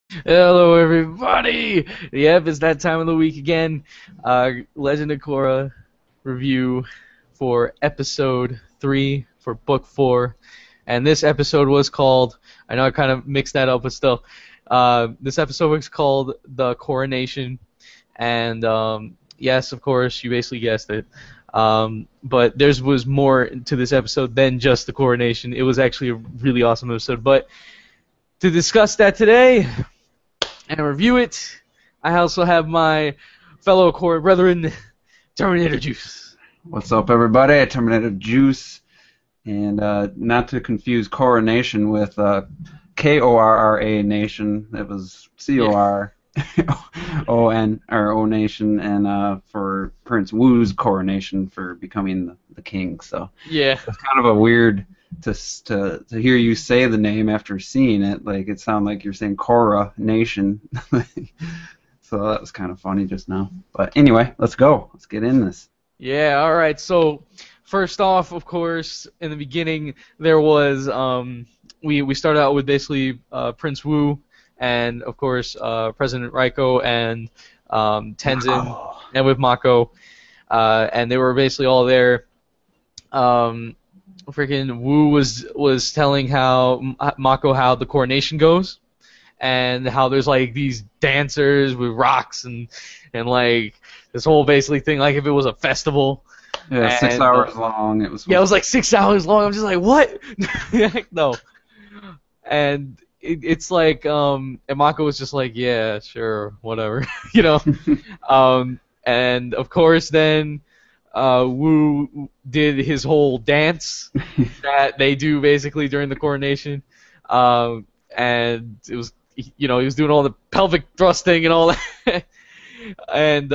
Hello, everybody! Yep, it's that time of the week again. Legend of Korra review for episode 3 for book 4. And this episode was called, I know I kind of mixed that up, but still. This episode was called The Coronation. And yes, of course, you basically guessed it. But there was more to this episode than just the coronation. It was actually a really awesome episode. But to discuss that today and review it, I also have my fellow core brethren, Terminator Juice. What's up, everybody? Terminator Juice, and not to confuse coronation with Korra Nation. It was CORON or O Nation, and for Prince Wu's coronation for becoming the king. So Yeah. it's kind of a weird to hear you say the name after seeing it. Like it sounded like you're saying Korra Nation. So that was kind of funny just now. But anyway, let's go. Let's get in this. Yeah, alright, so first off, of course, in the beginning, there was, we started out with basically Prince Wu and, of course, President Raiko and Tenzin, Oh. and with Mako, and they were basically all there. Freaking Wu was telling Mako how the coronation goes, and how there's like these dancers with rocks and like this whole basically thing like if it was a festival. Yeah, 6 And, hours long. It was. Yeah, it was like 6 hours long. I'm just like, what? No. And it's like and Mako was just like, yeah, sure, whatever, you know. And of course then Wu did his whole dance that they do basically during the coronation, and it was, he was doing all the pelvic thrusting and all that. And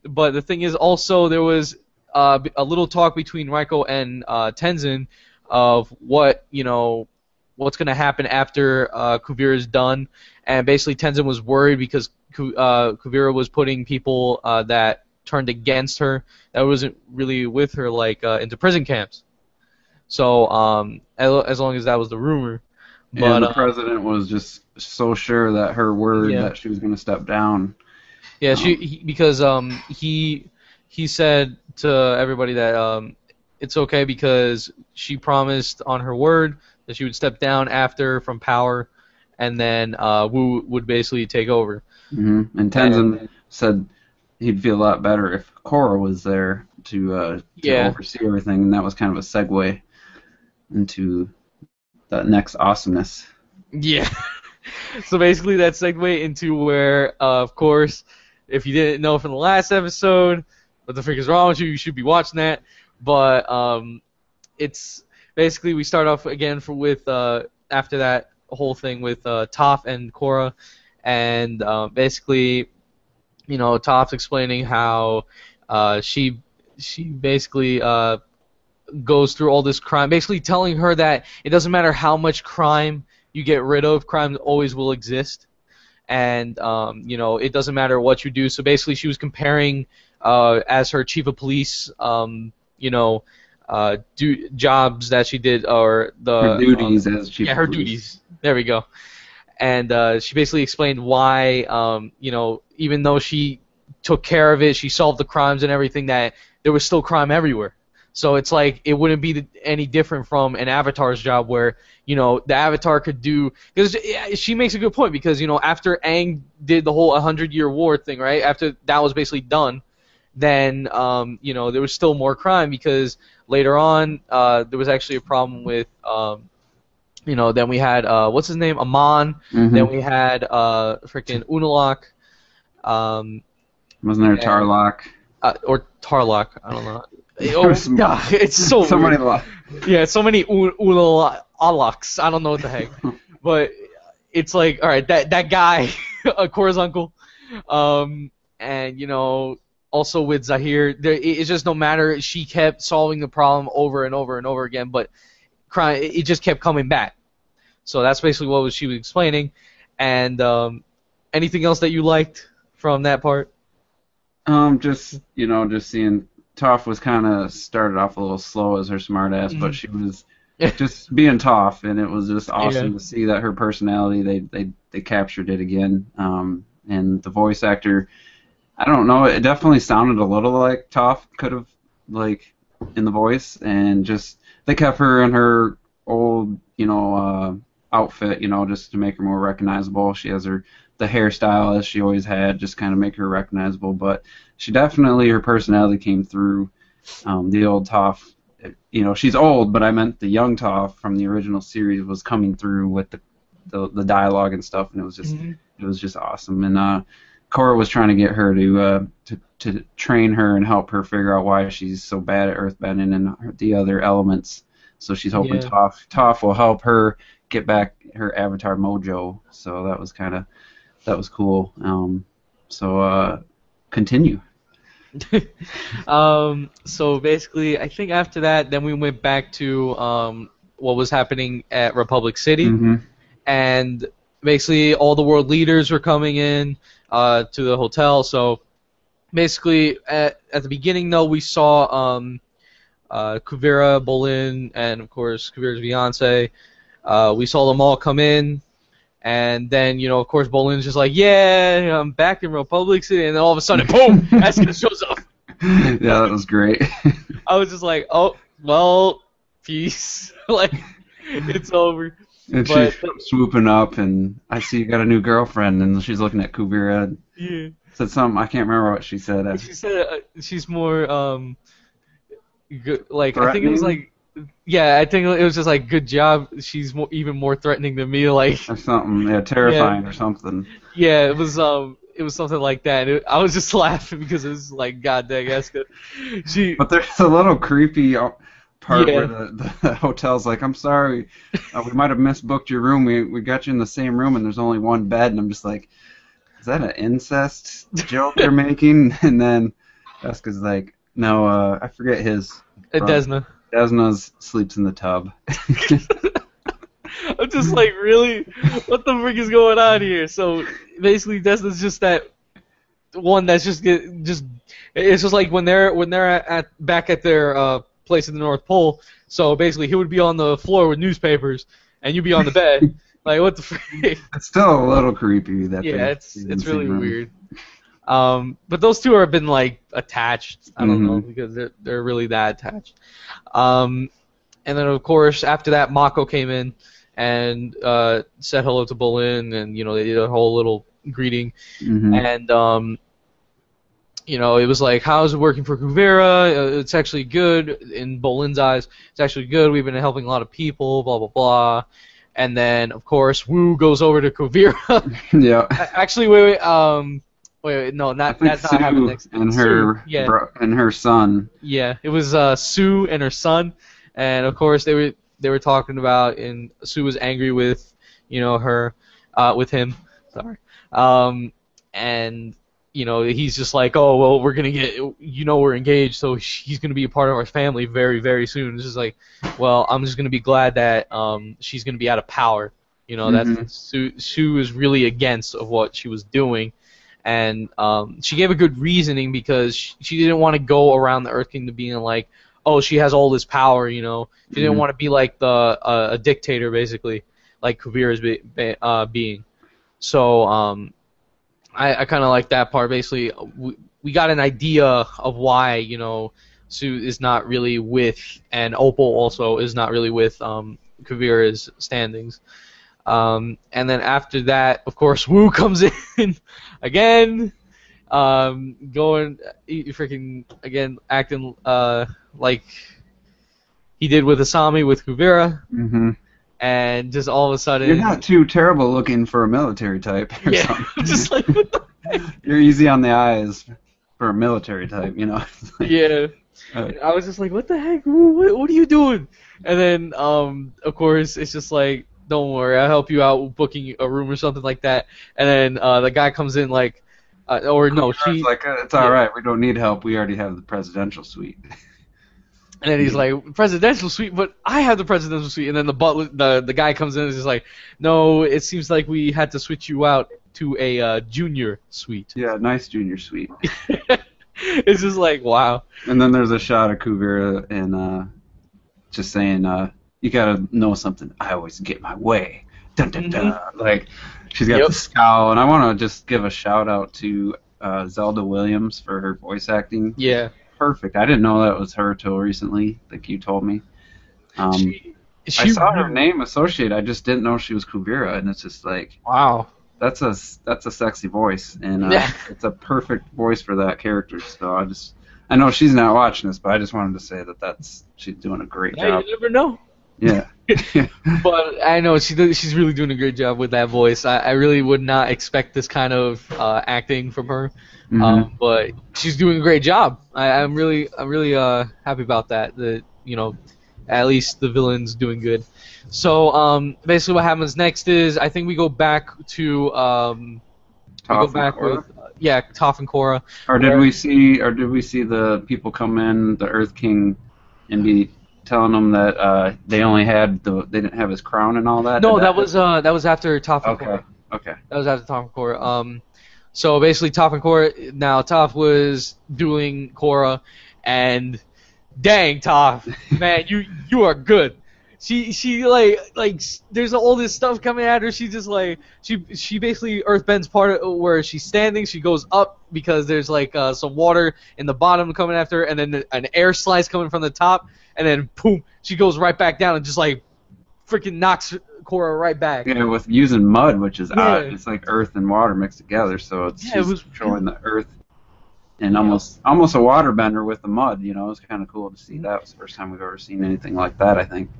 but the thing is, also there was a little talk between Raiko and Tenzin of what's going to happen after Kuvira is done, and basically Tenzin was worried because Kuvira was putting people that turned against her, that wasn't really with her, like into prison camps. So as long as that was the rumor. But And the president was just so sure that her word Yeah. that she was going to step down. yeah, because he said to everybody that it's okay because she promised on her word that she would step down after from power, and then Wu would basically take over. And Tenzin said he'd feel a lot better if Korra was there to Yeah. oversee everything, and that was kind of a segue into that next awesomeness. Yeah. So basically that segued into where, of course, if you didn't know from the last episode, what the frick is wrong with you? You should be watching that. But it's basically we start off again with after that whole thing with Toph and Korra, and basically, Toph's explaining how she basically goes through all this crime, basically telling her that it doesn't matter how much crime you get rid of, crime always will exist, and it doesn't matter what you do. So basically, she was comparing as her chief of police, jobs that she did, or Her duties as chief. yeah, of her police. duties. There we go. And she basically explained why, even though she took care of it, she solved the crimes and everything, that there was still crime everywhere. So it's like it wouldn't be any different from an Avatar's job where, the Avatar could do, because she makes a good point, because, after Aang did the whole 100-year war thing, right, after that was basically done, then, there was still more crime, because later on, there was actually a problem with, then we had, what's his name, Amon, then we had freaking Unalaq, Wasn't there Tarlock? or Tarlock, I don't know. There's God, it's so so many. weird. Yeah, so many Unalaqs, I don't know what the heck. But it's like, alright, that guy, Korra's uncle, and, also with Zahir, it's just no matter, she kept solving the problem over and over and over again, but crime, it just kept coming back. So that's basically what she was explaining. And anything else that you liked from that part? Just seeing Toph was kind of started off a little slow as her smartass, but she was just being tough, and it was just awesome Yeah. to see that her personality they captured it again. And the voice actor, I don't know, it definitely sounded a little like Toph could have, like, in the voice, and just they kept her in her old, outfit, just to make her more recognizable. She has the hairstyle as she always had, just kind of make her recognizable, but she definitely, her personality came through. The old Toph, she's old, but I meant the young Toph from the original series was coming through with the dialogue and stuff, and Hmm. it was just awesome. And Korra was trying to get her to train her and help her figure out why she's so bad at earthbending and the other elements. So she's hoping Yeah. Toph will help her get back her avatar mojo. So that was cool. Continue. So basically, I think after that, then we went back to what was happening at Republic City, Mm-hmm. and basically all the world leaders were coming in to the hotel. So basically, at the beginning, though, we saw Kuvira, Bolin, and of course Kuvira's fiance. We saw them all come in. And then, of course, Bolin's just like, yeah, I'm back in Republic City, and then all of a sudden, boom, Asuka shows up. Yeah, that was great. I was just like, oh, well, peace. Like, it's over. And But, she's swooping up, and I see you got a new girlfriend, and she's looking at Kuvira and yeah. said something. I can't remember what she said. She said she's more, good, like, I think it was Threatening like, yeah, I think it was just like, good job. She's even more threatening than me. Like, or something, yeah, terrifying or something. yeah, it was something like that. I was just laughing because it was like, God dang, Asuka. But there's a little creepy part Yeah. where the hotel's like, I'm sorry, we might have misbooked your room. We got you in the same room, and there's only one bed. And I'm just like, is that an incest joke they're making? And then Asuka's like, no, I forget his. Desna. Desna sleeps in the tub. I'm just like, really? What the frick is going on here? So basically, Desna's just that one that's just it's just like when they're at back at their place in the North Pole. So basically, he would be on the floor with newspapers, and you'd be on the bed. Like, what the frick? It's still a little creepy that Yeah, they it's in the same really room. weird. But those two have been like attached. I don't know Mhm. because they're really that attached. And then of course after that, Mako came in and said hello to Bolin, and they did a whole little greeting, Mhm. and it was like, how's it working for Kuvira? It's actually good in Bolin's eyes. It's actually good. We've been helping a lot of people. Blah blah blah. And then of course Wu goes over to Kuvira. Yeah. Actually, wait. Wait, no, I think that's not happened Sue next. and Sue, her yeah, and her son. yeah. It was Sue and her son, and of course they were talking about, and Sue was angry with, her, with him. Sorry. And he's just like, oh well, we're gonna get, we're engaged, so he's gonna be a part of our family very very soon. It's just like, well, I'm just gonna be glad that she's gonna be out of power. Mhm. That's Sue was really against of what she was doing. And she gave a good reasoning because she didn't want to go around the Earth Kingdom being like, oh, she has all this power, She didn't Mhm. want to be like a dictator, basically, like Kuvira's being. So I kind of like that part. Basically, we got an idea of why, Sue is not really with, and Opal also is not really with Kuvira's standings. And then after that, of course, Wu comes in again, going, freaking again, acting like he did with Asami with Kuvira, Mhm. and just all of a sudden, You're not too terrible looking for a military type or yeah, something. just like what the heck? You're easy on the eyes for a military type, Yeah. And I was just like, what the heck? What are you doing? And then, of course, it's just like, don't worry, I'll help you out with booking a room or something like that. And then the guy comes in like, or no, It's like, it's all right. We don't need help. We already have the presidential suite. and then he's like, presidential suite, but I have the presidential suite. And then the butler, the guy comes in and is just like, no, it seems like we had to switch you out to a junior suite. Yeah, nice junior suite. It's just like, wow. And then there's a shot of Kuvira and just saying, you gotta know something. I always get my way. Dun dun Hmm. dun. Like she's got Yep. the scowl, and I want to just give a shout out to Zelda Williams for her voice acting. Yeah. Perfect. I didn't know that was her till recently, like you told me. Um, She I she saw her really, name associated. I just didn't know she was Kuvira, and it's just like wow. that's a sexy voice, and Yeah. it's a perfect voice for that character. So I know she's not watching this, but I just wanted to say that she's doing a great Yeah, job. you never know. Yeah. But I know she's really doing a great job with that voice. I really would not expect this kind of acting from her. Mhm. But she's doing a great job. I'm really happy about that. That at least the villain's doing good. So basically what happens next is I think we go back to Toph and Korra? Toph and Korra. Or where- did we see the people come in, the Earth King, and be telling them that they only had they didn't have his crown and all that? No, Did that was after Toph and Okay. Korra. Okay. That was after Toph and Korra. So basically Toph and Korra. Now Toph was dueling Korra, and dang Toph, man, you are good. She like there's all this stuff coming at her. She just like she basically earthbends part of where she's standing. She goes up because there's like some water in the bottom coming after her, and then an air slice coming from the top, and then boom, she goes right back down and just like freaking knocks Korra right back. Yeah, with using mud, which is Yeah. odd. It's like earth and water mixed together, so it's Yeah, it just was showing the earth and almost a waterbender with the mud. You know, it's kind of cool to see. That was the first time we've ever seen anything like that, I think.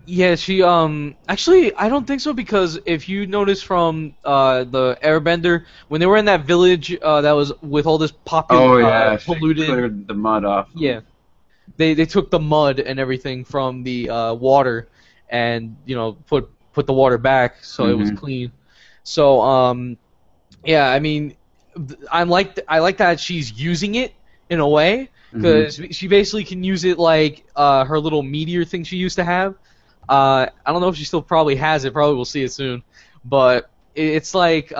Yeah, she actually I don't think so because if you notice from the Airbender when they were in that village that was with all this Oh yeah, she polluted, cleared the mud off. yeah, they took the mud and everything from the water and put the water back so it was Mhm. clean. So yeah, I mean I like that she's using it in a way because she basically can use it like her little meteor thing she used to have. I don't know if she still probably has it. Probably we'll see it soon. But it's like,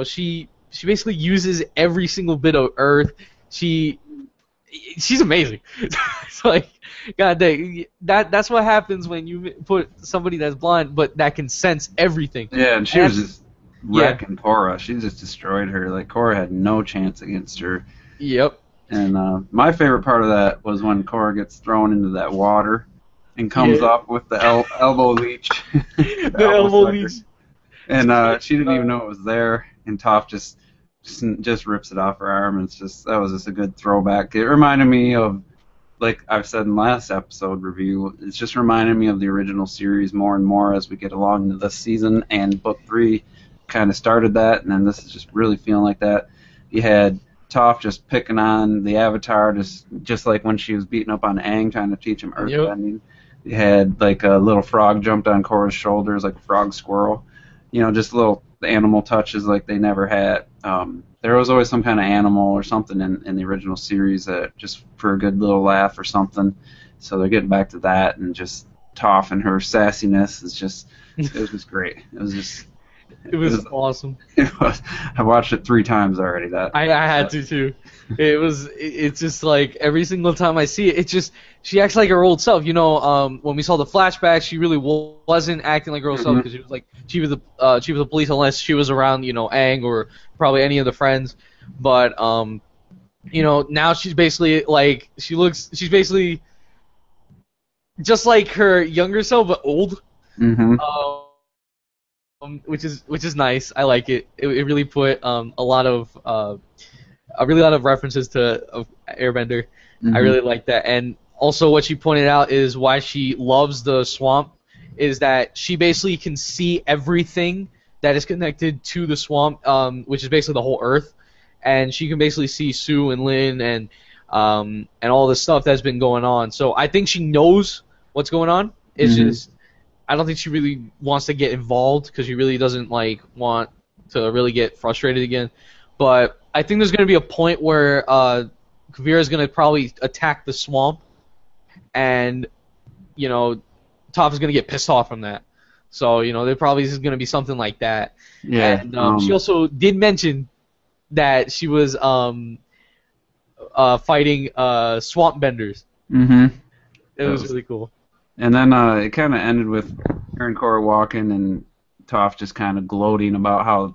she basically uses every single bit of Earth. She's amazing. It's like, God dang, that's what happens when you put somebody that's blind but that can sense everything. Yeah, and she And was just wrecking Korra. She just destroyed her. Like Korra had no chance against her. Yep. And my favorite part of that was when Korra gets thrown into that water and comes Yeah. up with the elbow leech. The elbow sucker. leech. And she didn't even know it was there. And Toph just rips it off her arm. And that was just a good throwback. It reminded me of, like I've said in last episode review, it's just reminded me of the original series more and more as we get along into this season. And book 3 kind of started that, and then this is just really feeling like that. You had Toph just picking on the Avatar, just like when she was beating up on Aang, trying to teach him earthbending. You had like a little frog jumped on Korra's shoulders, like a frog squirrel. Just little animal touches like they never had. There was always some kind of animal or something in the original series that just for a good little laugh or something. So they're getting back to that, and just Toph and her sassiness it was just great. It was awesome. I watched it 3 times already. I had to too. It's just like every single time I see it, she acts like her old self. When we saw the flashback, she really wasn't acting like her old self because she was like she was the police unless she was around Aang or probably any of the friends. But now she's basically like she's basically just like her younger self but old. Mm-hmm. Which is nice. I like it. It really put a really lot of references to Airbender. Mm-hmm. I really like that. And also what she pointed out is why she loves the swamp is that she basically can see everything that is connected to the swamp, which is basically the whole Earth. And she can basically see Sue and Lin and all the stuff that's been going on. So I think she knows what's going on. It's just I don't think she really wants to get involved because she really doesn't want to really get frustrated again. But I think there's going to be a point where Kuvira is going to probably attack the swamp, and Toph is going to get pissed off from that. So there probably is going to be something like that. Yeah. And she also did mention that she was fighting swamp benders. Mm-hmm. It was really cool. And then it kind of ended with her and Korra walking, and Toph just kind of gloating about how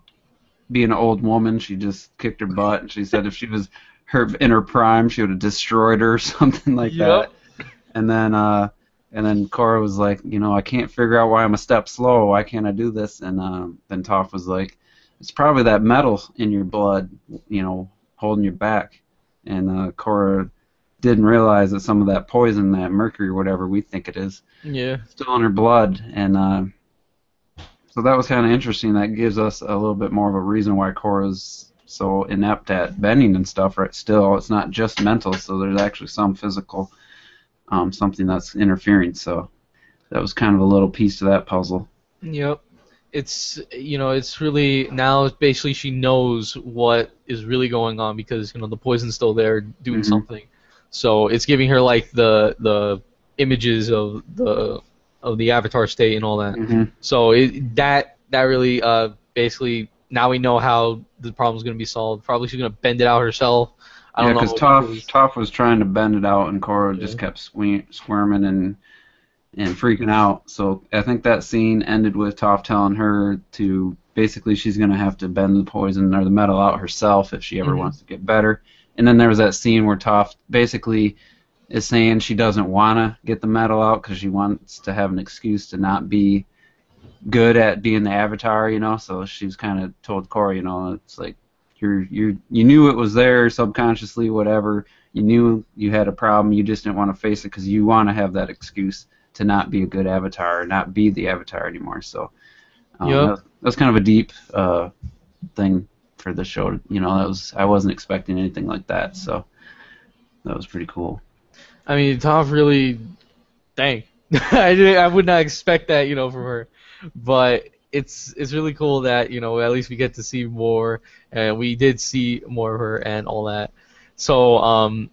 being an old woman, she just kicked her butt, and she said if she was her in her prime, she would have destroyed her or something like that. And then Korra was like, I can't figure out why I'm a step slow. Why can't I do this? And then Toph was like, it's probably that metal in your blood, holding you back. And Korra didn't realize that some of that poison, that mercury or whatever we think it is, still in her blood. And so that was kind of interesting. That gives us a little bit more of a reason why Korra's so inept at bending and stuff. Right? Still, it's not just mental. So there's actually some physical, something that's interfering. So that was kind of a little piece to that puzzle. Yep. It's it's really now basically she knows what is really going on because the poison's still there doing something. So it's giving her like the images of the Avatar state and all that. So that really basically now we know how the problem's going to be solved. Probably she's going to bend it out herself. I don't know. Because Toph was trying to bend it out, and Korra just kept squirming and freaking out. So I think that scene ended with Toph telling her to basically she's going to have to bend the poison or the metal out herself if she ever wants to get better. And then there was that scene where Toph basically is saying she doesn't want to get the metal out because she wants to have an excuse to not be good at being the Avatar, So she's kind of told Korra, it's like you knew it was there subconsciously, whatever. You knew you had a problem. You just didn't want to face it because you want to have that excuse to not be a good Avatar or not be the Avatar anymore. So that's kind of a deep thing for the show. I wasn't expecting anything like that, so that was pretty cool. I mean, Toph really, dang, I would not expect that, from her, but it's really cool that at least we get to see more, and we did see more of her and all that. So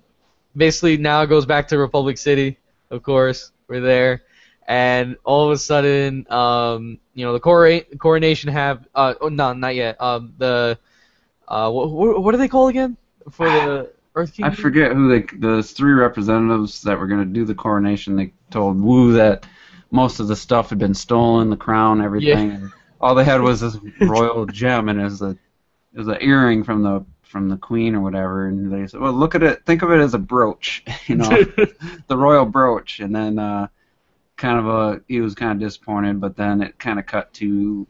basically now it goes back to Republic City, of course. We're there, and all of a sudden, the coronation have no, not yet. What are they called again for the Earth Kingdom? I forget who the three representatives that were going to do the coronation. They told Wu that most of the stuff had been stolen, the crown, everything. Yeah. And all they had was this royal gem, and it was an earring from the queen or whatever. And they said, well, look at it, think of it as a brooch, the royal brooch. And then he was kind of disappointed, but then it kind of cut to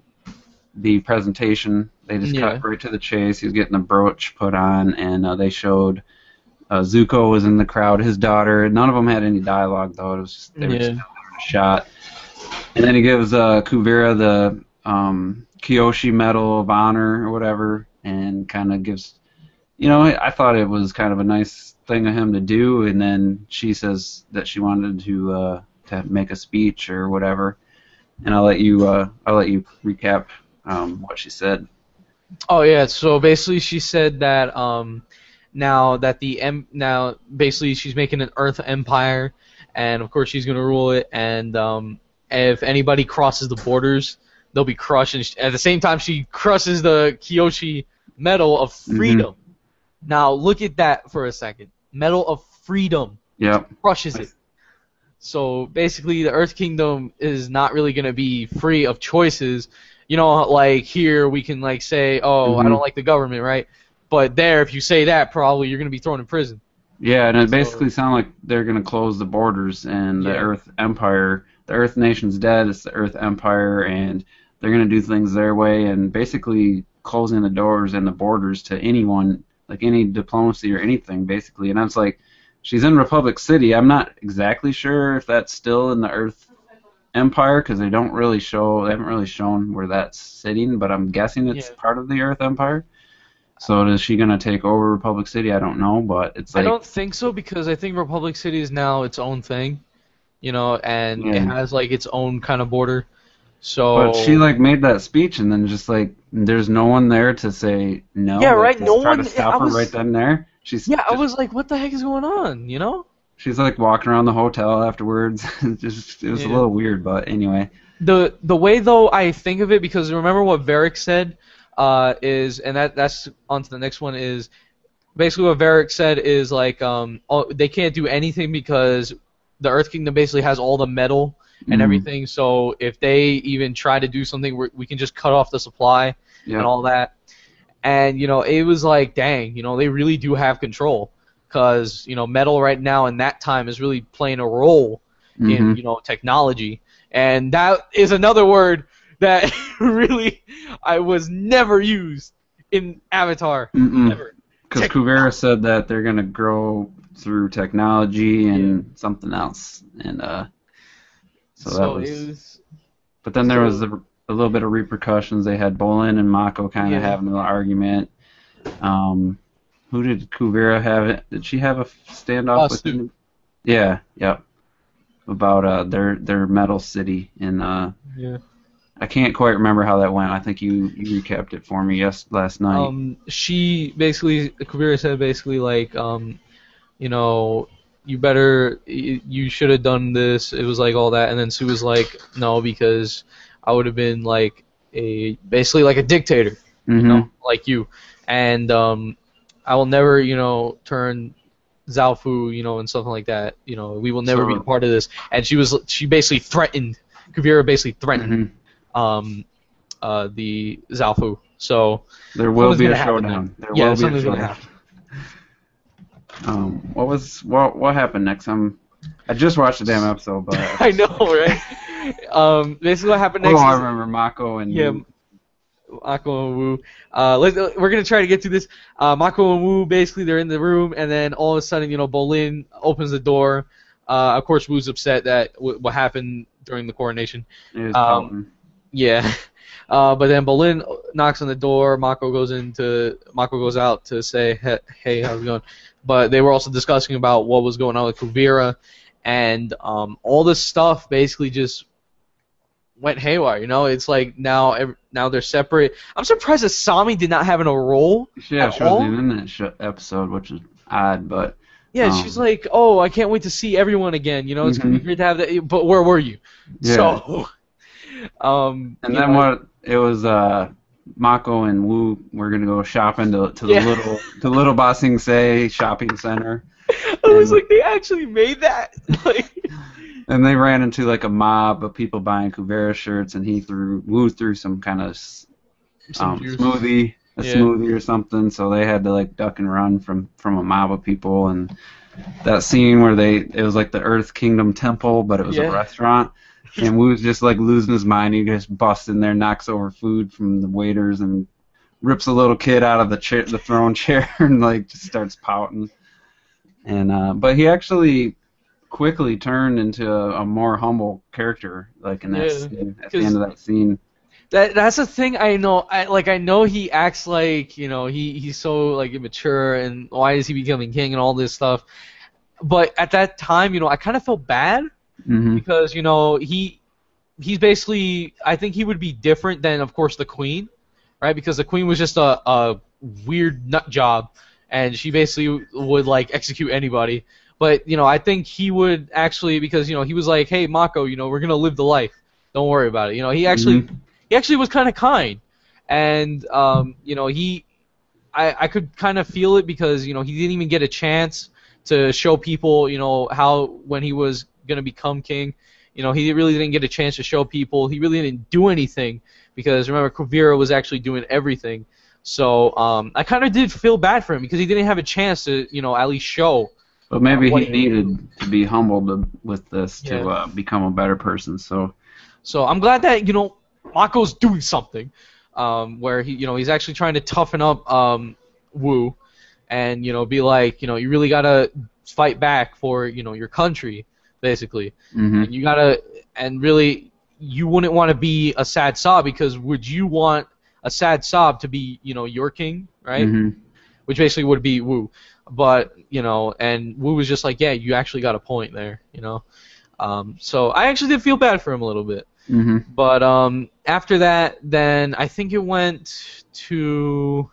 the presentation. They just cut right to the chase. He was getting the brooch put on, and they showed Zuko was in the crowd, his daughter. None of them had any dialogue, though. It was just, they were just having a shot. And then he gives Kuvira the Kyoshi Medal of Honor or whatever, and kind of gives, I thought it was kind of a nice thing of him to do. And then she says that she wanted to make a speech or whatever. And I'll let you recap what she said. Oh yeah, so basically she said that now basically she's making an Earth Empire, and of course she's gonna rule it, and if anybody crosses the borders, they'll be crushed. And at the same time, she crushes the Kyoshi Medal of Freedom. Now look at that for a second. Medal of Freedom. Yeah. Crushes it. So basically, the Earth Kingdom is not really gonna be free of choices. Like here we can like say, oh, I don't like the government, right? But there, if you say that, probably you're going to be thrown in prison. Yeah, and it basically sounds like they're going to close the borders, and the Earth Empire, the Earth Nation's dead, it's the Earth Empire, and they're going to do things their way, and basically closing the doors and the borders to anyone, like any diplomacy or anything, basically. And I was like, she's in Republic City. I'm not exactly sure if that's still in the Earth Empire, because they haven't really shown where that's sitting, but I'm guessing it's part of the Earth Empire. So is she gonna take over Republic City? I don't know, but it's like, I don't think so, because I think Republic City is now its own thing, and it has like its own kind of border. So but she like made that speech, and then just like there's no one there to say no. Yeah, right. No one to stop her right then and there. I was like, what the heck is going on? She's like walking around the hotel afterwards. It was a little weird, but anyway. The way though I think of it, because remember what Varric said is, and that's on to the next one, is basically what Varric said is like they can't do anything because the Earth Kingdom basically has all the metal and everything. So if they even try to do something, we can just cut off the supply and all that. And it was like, dang, they really do have control, because metal right now in that time is really playing a role in technology. And that is another word that really I was never used in Avatar. Never. Because Kuvira said that they're gonna grow through technology and something else, and so that was. But then there was a little bit of repercussions. They had Bolin and Mako kind of having an argument. Who did Kuvira have it? Did she have a standoff with him? Yeah, yep. About their metal city in I can't quite remember how that went. I think you recapped it for me last night. She basically, Kuvira said basically like, you should have done this. It was like all that, and then Sue was like, no, because I would have been like basically like a dictator, like you, and I will never, turn Zaofu, and something like that. We will never be a part of this. And she basically threatened. Kuvira basically threatened the Zaofu. So there will be a showdown. There will be a showdown. What happened next? I just watched the damn episode, but I know, right? Basically, what happened next? I remember Mako and Mako and Wu. We're gonna try to get to this. Mako and Wu, basically, they're in the room, and then all of a sudden, Bolin opens the door. Of course, Wu's upset that what happened during the coronation. Yeah. But then Bolin knocks on the door. Mako goes out to say, "Hey, how's it going?" But they were also discussing about what was going on with Kuvira, and all this stuff basically just went haywire. It's like now they're separate. I'm surprised that Sami did not have a role. Yeah, she wasn't even in that episode, which is odd, but. Yeah, she's like, oh, I can't wait to see everyone again. It's gonna be great to have that. But where were you? Yeah. So, and then what? It was Mako and Wu were gonna go shopping to the little Ba Sing Se shopping center. I was like, they actually made that. And they ran into like a mob of people buying Kuvira shirts, and Wu threw some kind of smoothie. Smoothie or something, so they had to like duck and run from a mob of people. And that scene where it was like the Earth Kingdom temple, but it was a restaurant, and Wu's just like losing his mind. He just busts in there, knocks over food from the waiters, and rips a little kid out of the throne chair, and like just starts pouting. And but he actually quickly turned into a more humble character, like in that scene, at the end of that scene. That's the thing. I know he acts like he's so like immature, and why is he becoming king and all this stuff. But at that time, I kind of felt bad because he's basically, I think he would be different than, of course, the Queen, right? Because the Queen was just a weird nut job, and she basically would like execute anybody. But I think he would actually, because he was like, hey Mako, we're gonna live the life. Don't worry about it. He actually. He actually was kind of kind, and I could kind of feel it because he didn't even get a chance to show people how when he was gonna become king, he really didn't get a chance to show people. He really didn't do anything because remember Kuvira was actually doing everything. So I kind of did feel bad for him because he didn't have a chance to at least show. But maybe he needed to be humbled with this to become a better person. So I'm glad that Mako's doing something, where he's actually trying to toughen up Wu, and be like, you really gotta fight back for your country, basically, and you gotta, and really you wouldn't want to be a sad Saab, because would you want a sad Saab to be your king, right? Which basically would be Wu, but and Wu was just like, yeah, you actually got a point there, so I actually did feel bad for him a little bit. But after that, then I think it went to.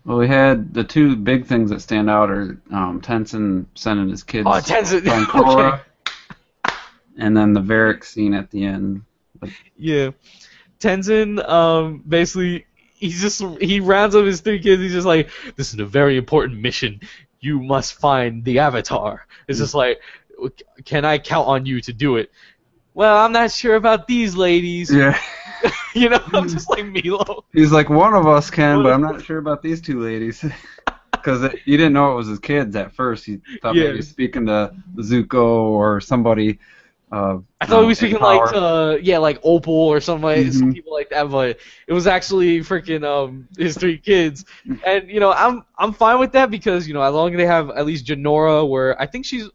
Well, we had the two big things that stand out are Tenzin sending his kids to find Korra, and then the Varrick scene at the end. Yeah, Tenzin basically he rounds up his three kids. He's just like, this is a very important mission. You must find the Avatar. It's just like, can I count on you to do it? Well, I'm not sure about these ladies. Yeah. You know, I'm just like Milo. He's like, one of us can, but I'm not sure about these two ladies. Because you didn't know it was his kids at first. You thought maybe he was speaking to Zuko or somebody. I thought he was speaking Power. like Opal or some people like that, but it was actually freaking his 3 kids. And you know, I'm fine with that because you know, as long as they have at least Janora, where I think she's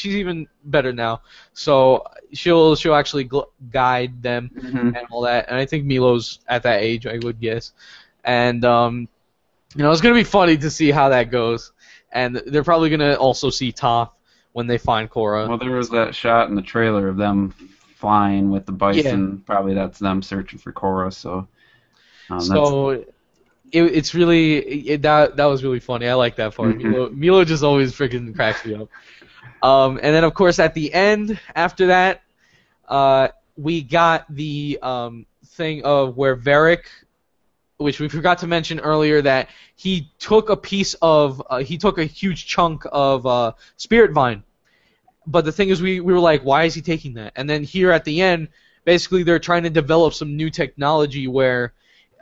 even better now, so she'll actually guide them and all that. And I think Milo's at that age, I would guess. And you know, it's gonna be funny to see how that goes. And they're probably gonna also see Toph when they find Korra. Well, there was that shot in the trailer of them flying with the bison. Yeah. Probably that's them searching for Korra. So. It's really that was really funny. I like that part. Milo just always freaking cracks me up. And then of course at the end, after that, we got the thing of where Varrick, which we forgot to mention earlier, that he took a huge chunk of Spirit Vine. But the thing is, we were like, why is he taking that? And then here at the end, basically they're trying to develop some new technology where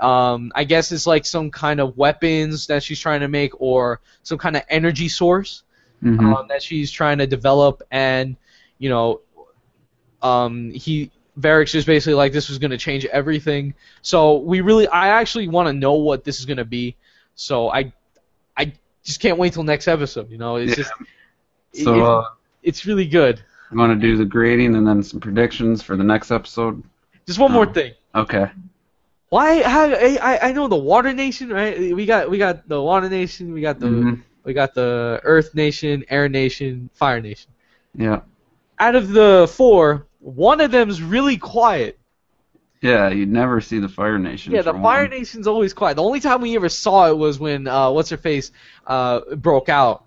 I guess it's like some kind of weapons that she's trying to make or some kind of energy source that she's trying to develop. And, you know, Varrick's just basically like, this was going to change everything. So I actually want to know what this is going to be. So I just can't wait till next episode, you know. It's just... So, it's really good. You want to do the grading and then some predictions for the next episode? Just one more thing. Okay. Why? I know the Water Nation, right? We got the Water Nation. We got the Earth Nation, Air Nation, Fire Nation. Yeah. Out of the 4, one of them's really quiet. Yeah, you'd never see the Fire Nation. Yeah, the Fire Nation's always quiet. The only time we ever saw it was when what's her face broke out.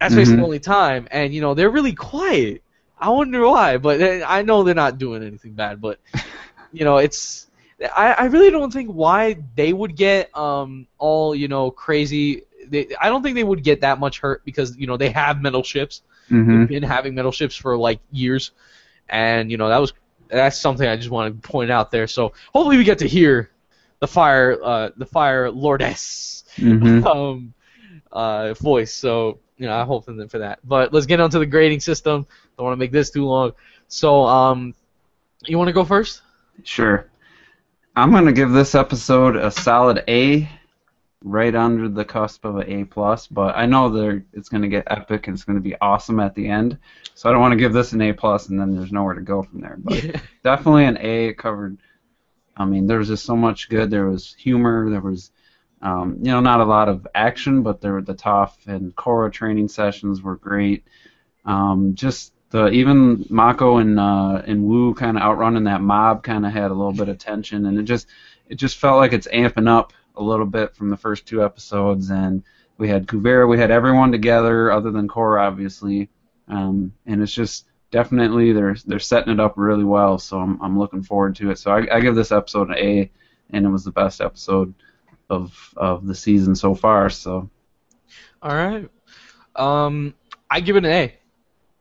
That's basically the only time, and you know they're really quiet. I wonder why, but I know they're not doing anything bad. But you know, I really don't think why they would get all crazy. I don't think they would get that much hurt because you know they have metal ships. They've been having metal ships for like years, and you know that's something I just want to point out there. So hopefully we get to hear the Fire Lordess voice. So. You know, I hope for that. But let's get on to the grading system. Don't want to make this too long. So, you want to go first? Sure. I'm going to give this episode a solid A, right under the cusp of an A+, but I know it's going to get epic and it's going to be awesome at the end. So I don't want to give this an A+, and then there's nowhere to go from there. But definitely an A. It covered, I mean, there was just so much good. There was humor. There was... not a lot of action, but the Toph and Korra training sessions were great. Even Mako and Wu kind of outrunning that mob kind of had a little bit of tension, and it just felt like it's amping up a little bit from the first 2 episodes. And we had Kuvira, we had everyone together other than Korra, obviously, and it's just definitely they're setting it up really well. So I'm looking forward to it. So I give this episode an A, and it was the best episode of the season so far. So all right, I give it an A.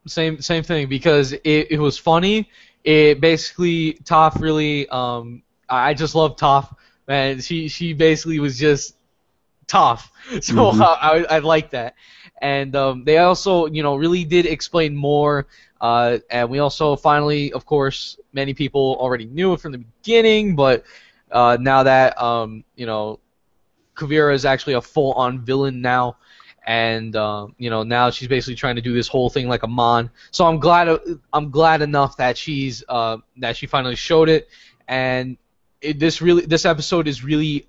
Same thing, because it was funny. It basically Toph really I just love Toph, man. She basically was just Toph, so I like that. And they also really did explain more, and we also finally, of course, many people already knew it from the beginning, but now that Kuvira is actually a full-on villain now, and now she's basically trying to do this whole thing like a Mon. So I'm glad enough that she finally showed it, and this episode is really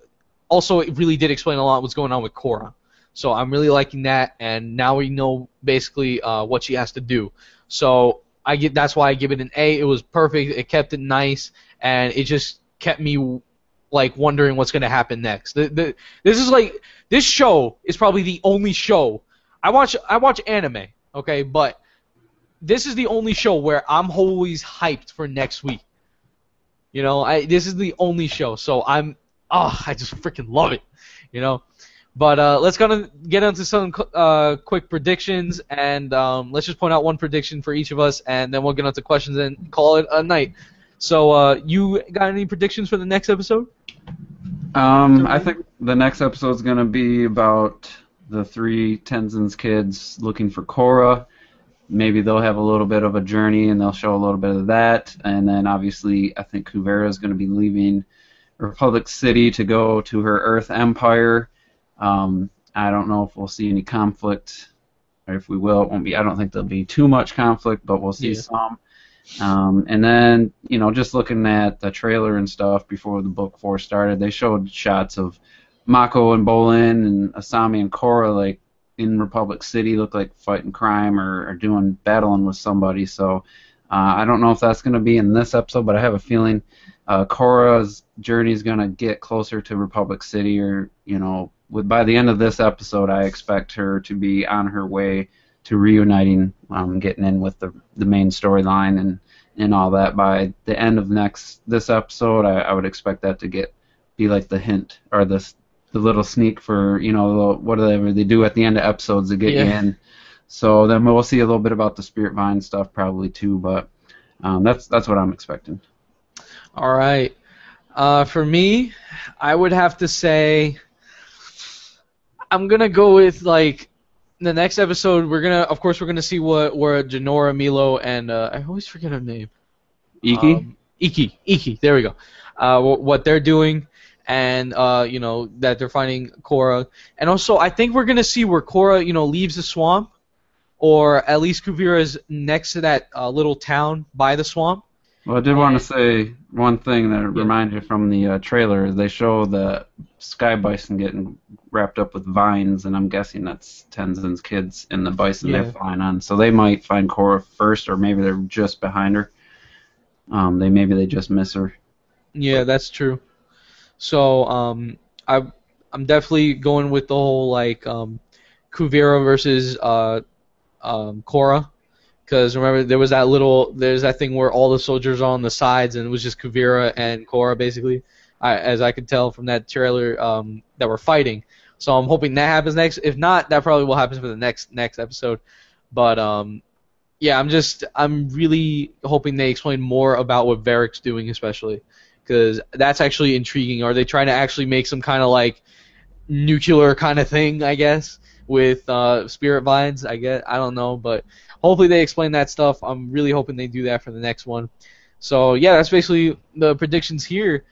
also it really did explain a lot what's going on with Korra. So I'm really liking that, and now we know basically what she has to do. So that's why I give it an A. It was perfect. It kept it nice, and it just kept me like wondering what's gonna happen next. This show is probably the only show I watch anime, okay, but this is the only show where I'm always hyped for next week. This is the only show, so I just freaking love it, But let's gonna get into some quick predictions, and let's just point out one prediction for each of us, and then we'll get into questions and call it a night. So you got any predictions for the next episode? I think the next episode is going to be about the three Tenzin's kids looking for Korra. Maybe they'll have a little bit of a journey, and they'll show a little bit of that. And then, obviously, I think Kuvera is going to be leaving Republic City to go to her Earth Empire. I don't know if we'll see any conflict, or if we will, it won't be. I don't think there'll be too much conflict, but we'll see some. And then, just looking at the trailer and stuff before the book 4 started, they showed shots of Mako and Bolin and Asami and Korra, like, in Republic City, look like fighting crime or battling with somebody. So I don't know if that's going to be in this episode, but I have a feeling Korra's journey is going to get closer to Republic City, or, by the end of this episode, I expect her to be on her way to reuniting, getting in with the main storyline and all that. By the end of this episode, I would expect that to be like the hint, or the little sneak for, whatever they do at the end of episodes to get you in. So then we'll see a little bit about the Spirit Vine stuff probably too, but that's what I'm expecting. All right. For me, I would have to say I'm gonna go with, like, the next episode. Of course we're gonna see where Jinora, Milo, and I always forget her name. Iki. There we go. What they're doing, and that they're finding Korra, and also I think we're gonna see where Korra leaves the swamp, or at least Kuvira is next to that little town by the swamp. Well, I did want to say one thing that reminded from the trailer. They show the Sky Bison getting wrapped up with vines, and I'm guessing that's Tenzin's kids and the bison they're flying on. So they might find Korra first, or maybe they're just behind her. Maybe they just miss her. Yeah, that's true. So I'm definitely going with the whole, like, Kuvira versus Korra. Because remember, there's that thing where all the soldiers are on the sides, and it was just Kuvira and Korra, basically, as I could tell from that trailer, that were fighting. So I'm hoping that happens next. If not, that probably will happen for the next episode. But yeah, I'm really hoping they explain more about what Varric's doing, especially, because that's actually intriguing. Are they trying to actually make some kind of, like, nuclear kind of thing, I guess, with Spirit Vines? I don't know, but hopefully they explain that stuff. I'm really hoping they do that for the next one. So yeah, that's basically the predictions here.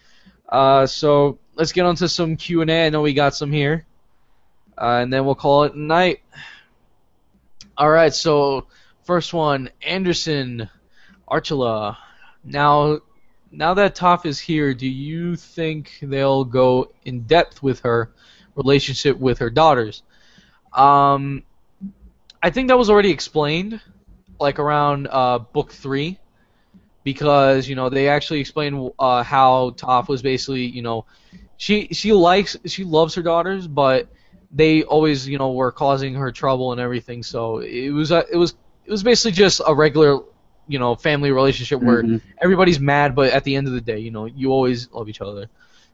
So let's get on to some Q&A. I know we got some here. And then we'll call it a night. Alright, so first one, Anderson Archula. Now that Toph is here, do you think they'll go in depth with her relationship with her daughters? I think that was already explained, like, around book 3, because they actually explained how Toph was basically, she loves her daughters, but they always were causing her trouble and everything. So it was basically just a regular family relationship where everybody's mad, but at the end of the day, you always love each other.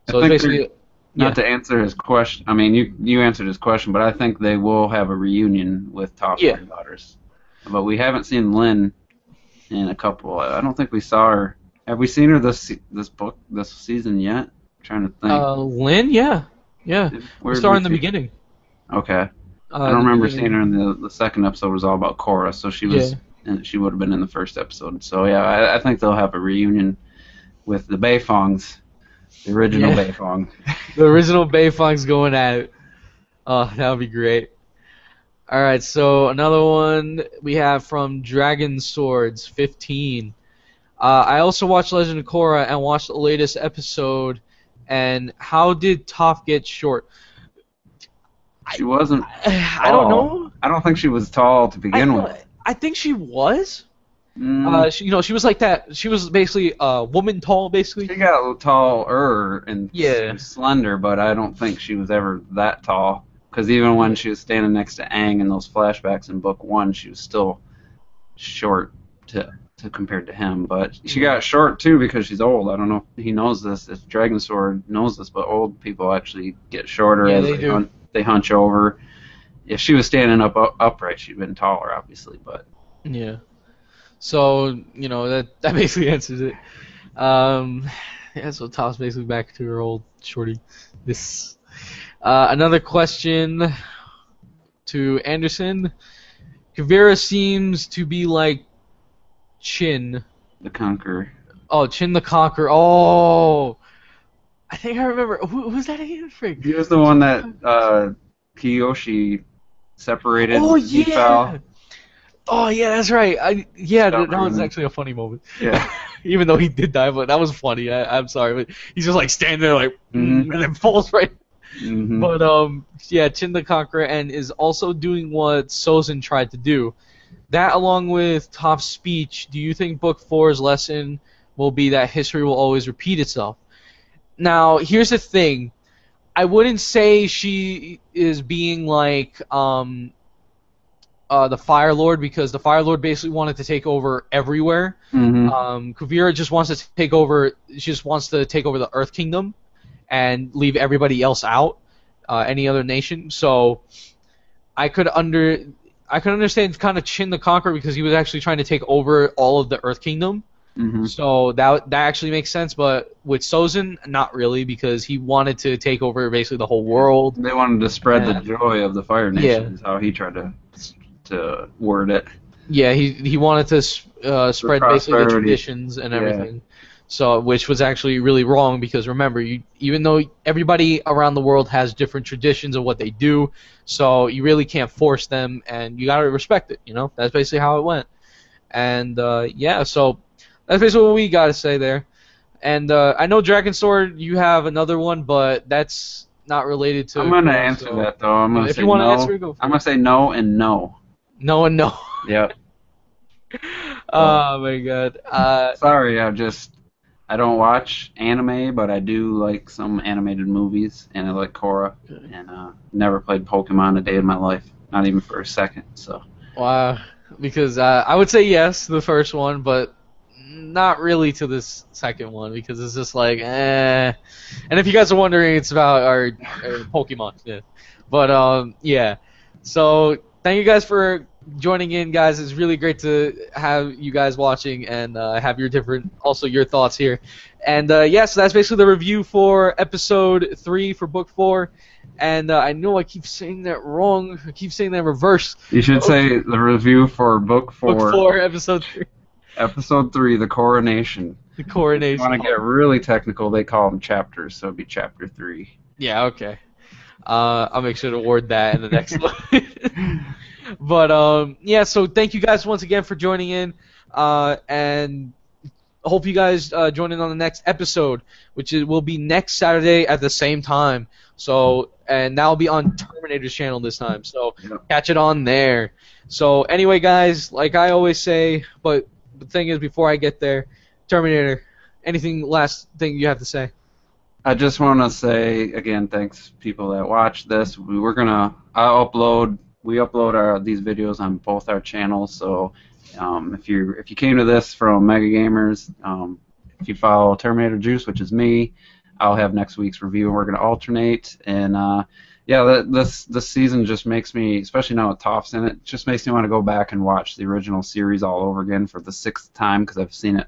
So it's basically. Not to answer his question, I mean, you answered his question, but I think they will have a reunion with Toph's daughters. But we haven't seen Lynn in a couple. I don't think we saw her. Have we seen her this season yet? I'm trying to think. Lynn, yeah. We saw her in the beginning. Okay. I don't remember seeing her in the second episode. Was all about Korra, so she was. She would have been in the first episode. So yeah, I think they'll have a reunion with the Beifongs. The original Beifong. The original Beifong's going at it. Oh, that would be great. Alright, so another one we have from Dragon Swords 15. I also watched Legend of Korra and watched the latest episode. And how did Toph get short? She wasn't. I don't know. I don't think she was tall to begin with. I think she was. She was like that. She was basically woman tall, basically. She got taller and slender, but I don't think she was ever that tall. Because even when she was standing next to Aang in those flashbacks in Book 1, she was still short to compared to him. But she got short too because she's old. I don't know if he knows this, if Dragon Sword knows this, but old people actually get shorter they hunch over. If she was standing upright, she'd been taller, obviously, but Yeah. So, that basically answers it. Yeah, so Top's basically back to her old shorty. Another question to Anderson. Kuvira seems to be like Chin. the Conqueror. Oh, Chin the Conqueror. Oh, I think I remember. Who's that again? Frig? He was the one that Kiyoshi separated. Oh, He yeah. fell. Oh, yeah, that's right. That was Stubborn. actually a funny moment. Yeah. Even though he did die, but that was funny. I'm sorry, but he's just like standing there like, Mhm. and then falls right. Mhm. But yeah, Chin the Conqueror, and is also doing what Sozin tried to do. That, along with Top's speech, do you think Book 4's lesson will be that history will always repeat itself? Now, here's the thing. I wouldn't say she is being like the Fire Lord, because the Fire Lord basically wanted to take over everywhere. Mhm. Kuvira just wants to take over. She just wants to take over the Earth Kingdom and leave everybody else out, any other nation. So I could understand kind of Chin the Conqueror, because he was actually trying to take over all of the Earth Kingdom. Mhm. So that actually makes sense. But with Sozin, not really, because he wanted to take over basically the whole world. They wanted to spread the Yeah. joy of the Fire Nation. Yeah. Is how he tried to word it. Yeah, he wanted to spread basically the prosperity. traditions and Yeah. everything. So, which was actually really wrong, because remember, even though everybody around the world has different traditions of what they do, so you really can't force them, and you gotta respect it. That's basically how it went. And yeah, so that's basically what we gotta say there. And I know Dragon Sword, you have another one, but that's not related to. I'm gonna Korra, answer so that though. I'm gonna if say you want to no. answer, go for I'm it. gonna say no and no. No and no. Yep. Oh my god. Sorry, I don't watch anime, but I do like some animated movies, and I like Korra, and never played Pokemon a day in my life, not even for a second. So Wow. Because I would say yes to the first one, but not really to this second one, because it's just like, eh. And if you guys are wondering, it's about our Pokemon. Yeah. But yeah. So thank you guys for joining in, guys. It's really great to have you guys watching and have your thoughts here. And yeah, so that's basically the review for episode 3 for book 4. And I know I keep saying that wrong. I keep saying that in reverse. you should say the review for book 4, Book 4, episode 3, episode 3, the Coronation. the If coronation. you want to get really technical, they call them chapters, so it'd be chapter 3. Yeah, okay. I'll make sure to word that in the next one. But yeah, so thank you guys once again for joining in, and hope you guys join in on the next episode, which will be next Saturday at the same time. So, and that'll be on Terminator's channel this time. So Yep. catch it on there. So anyway, guys, like I always say, but the thing is, before I get there, Terminator, last thing you have to say? I just want to say again, thanks people that watch this. We upload these videos on both our channels. So if you came to this from Mega Gamers, if you follow Terminator Juice, which is me, I'll have next week's review, and we're going to alternate. And yeah, this season just makes me, especially now with Toph's in it, just makes me want to go back and watch the original series all over again for the 6th time, because I've seen it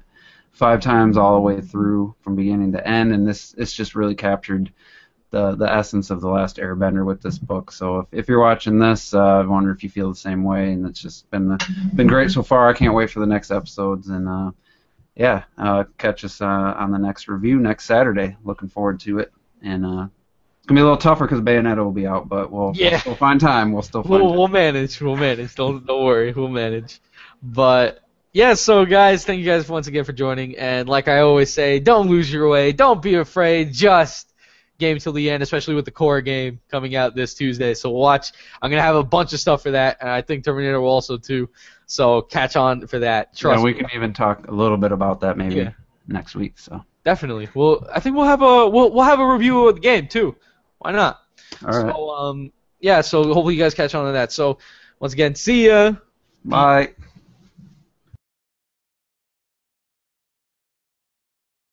5 times all the way through from beginning to end, and it's just really captured the essence of The Last Airbender with this book. So if you're watching this, I wonder if you feel the same way, and it's just been great so far. I can't wait for the next episodes, and yeah, catch us on the next review next Saturday. Looking forward to it, and it's gonna be a little tougher because Bayonetta will be out, but we'll still find time. We'll still find time. We'll manage. Don't worry. We'll manage. But yeah, so guys, thank you guys once again for joining. And like I always say, don't lose your way. Don't be afraid. Just game till the end, especially with the Korra game coming out this Tuesday. So watch. I'm gonna have a bunch of stuff for that, and I think Terminator will also too. So catch on for that. Trust Yeah, we me. can even talk a little bit about that maybe Yeah. next week. So Definitely. I think we'll have a review of the game too. Why not? all right, So yeah. So hopefully you guys catch on to that. So once again, see ya. bye.